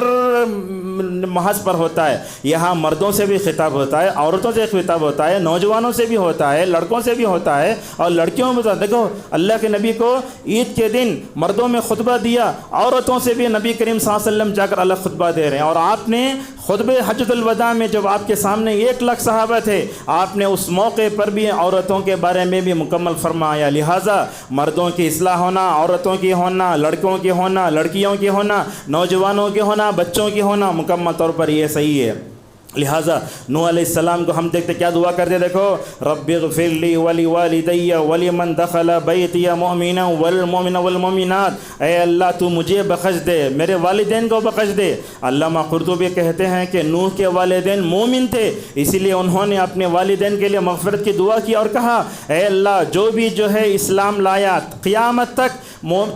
محاذ پر ہوتا ہے. یہاں مردوں سے بھی خطاب ہوتا ہے، عورتوں سے خطاب ہوتا ہے، نوجوانوں سے بھی ہوتا ہے، لڑکوں سے بھی ہوتا ہے اور لڑکیوں میں. دیکھو اللہ کے نبی کو عید کے دن مردوں میں خطبہ دیا، عورتوں سے بھی نبی کریم صلی اللہ علیہ وسلم جا کر الگ خطبہ دے رہے ہیں. اور آپ نے خطبہ حجۃ الوداع میں جب آپ کے سامنے 1 لاکھ صحابہ تھے، آپ نے اس موقع پر بھی عورتوں کے بارے میں بھی مکمل فرمایا. لہٰذا مردوں کی اصلاح ہونا، عورتوں کی ہونا، لڑکوں کی ہونا، لڑکیوں کی ہونا، نوجوانوں کی ہونا، بچوں کی ہونا، مکمل طور پر یہ صحیح ہے. لہٰذا نوح علیہ السلام کو ہم دیکھتے کیا دعا کرتے، دیکھو رب اغفر لی ولوالدی ولمن دخل بیتی مؤمنا والمؤمن والمؤمنات، اے اللہ تو مجھے بخش دے، میرے والدین کو بخش دے. علامہ قرطبی کہتے ہیں کہ نوح کے والدین مومن تھے، اسی لیے انہوں نے اپنے والدین کے لیے مغفرت کی دعا کی اور کہا اے اللہ جو بھی جو ہے اسلام لایا قیامت تک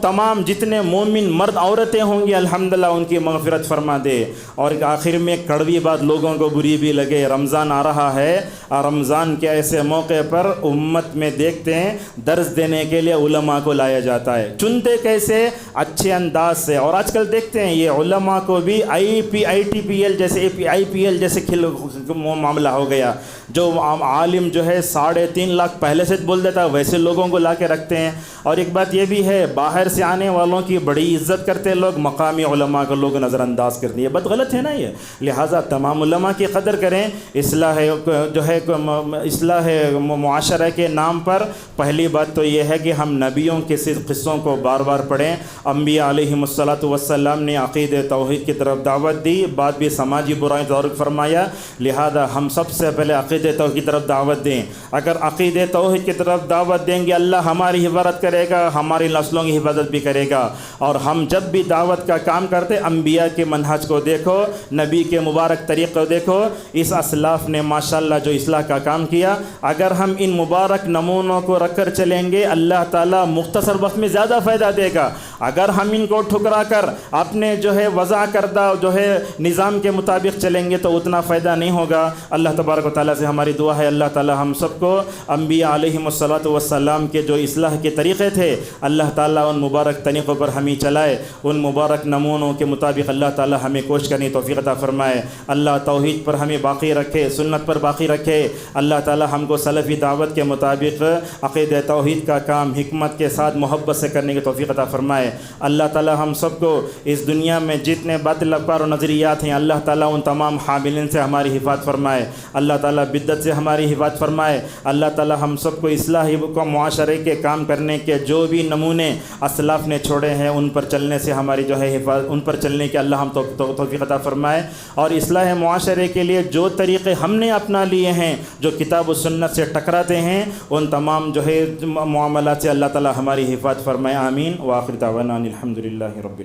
تمام جتنے مومن مرد عورتیں ہوں گی الحمدللہ ان کی مغفرت فرما دے. اور آخر میں کڑوی بات لوگوں کو بری بھی لگے، رمضان آ رہا ہے اور رمضان کے ایسے موقع پر امت میں دیکھتے ہیں درس دینے کے لیے علماء کو لایا جاتا ہے. چنتے کیسے؟ اچھے انداز سے. اور آج کل دیکھتے ہیں یہ علماء کو بھی IPL جیسے IPL جیسے معاملہ ہو گیا. جو عالم جو ہے 3.5 لاکھ پہلے سے بول دیتا ہے ویسے لوگوں کو لا کے رکھتے ہیں. اور ایک بات یہ بھی ہے باہر سے آنے والوں کی بڑی عزت کرتے لوگ، مقامی علماء کو لوگ نظر انداز کرتے ہیں. یہ بات غلط ہے نا یہ. لہٰذا تمام علماء کی قدر کریں. اصلاح جو ہے اصلاح معاشرہ کے نام پر پہلی بات تو یہ ہے کہ ہم نبیوں کے قصوں کو بار بار پڑھیں. انبیاء علیہم الصلاۃ والسلام نے عقید توحید کی طرف دعوت دی، بعد بھی سماجی برائی ترک فرمایا. لہذا ہم سب سے پہلے عقید توحید کی طرف دعوت دیں. اگر عقید توحید کی طرف دعوت دیں گے اللہ ہماری حفاظت کرے گا، ہماری نسلوں کی حفاظت بھی کرے گا. اور ہم جب بھی دعوت کا کام کرتے انبیاء کے منہج کو دیکھو، نبی کے مبارک طریق کو دیکھو. اس اسلاف نے ماشاءاللہ جو اصلاح کا کام کیا، اگر ہم ان مبارک نمونوں کو رکھ کر چلیں گے اللہ تعالیٰ مختصر وقت میں زیادہ فائدہ دے گا. اگر ہم ان کو ٹھکرا کر اپنے جو ہے وضع کردہ جو ہے نظام کے مطابق چلیں گے تو اتنا فائدہ نہیں ہوگا۔ اللہ تبارک و تعالیٰ سے ہماری دعا ہے اللہ تعالیٰ ہم سب کو انبیاء علیہم الصلاۃ والسلام کے جو اصلاح کے طریقے تھے اللہ تعالیٰ ان مبارک طریقوں پر ہمیں چلائے، ان مبارک نمونوں کے مطابق اللہ تعالیٰ ہمیں کوشش کرنے توفیق عطا فرمائے۔ اللہ توحید پر ہمیں باقی رکھے، سنت پر باقی رکھے۔ اللہ تعالیٰ ہم کو سلفی دعوت کے مطابق عقیدہ توحید کا کام حکمت کے ساتھ محبت سے کرنے کی توفیق عطا فرمائے۔ اللہ تعالیٰ ہم سب کو اس دنیا میں جتنے باطل افکار و نظریات ہیں اللہ تعالیٰ ان تمام حاملین سے ہماری حفاظت فرمائے، اللہ تعالیٰ بدعت سے ہماری حفاظت فرمائے۔ اللہ تعالیٰ ہم سب کو اصلاحی کو معاشرے کے کام کرنے کے جو بھی نمونے اسلاف نے چھوڑے ہیں ان پر چلنے سے ہماری جو ہے حفاظت، ان پر چلنے کے اللہ ہم توفیق عطا فرمائے، اور اصلاح معاشرے کے لیے جو طریقے ہم نے اپنا لیے ہیں جو کتاب و سنت سے ٹکراتے ہیں ان تمام جو ہے معاملات سے اللہ تعالیٰ ہماری حفاظت فرمائے۔ آمین۔ وآخر دعوانا الحمد للہ رب العالمین۔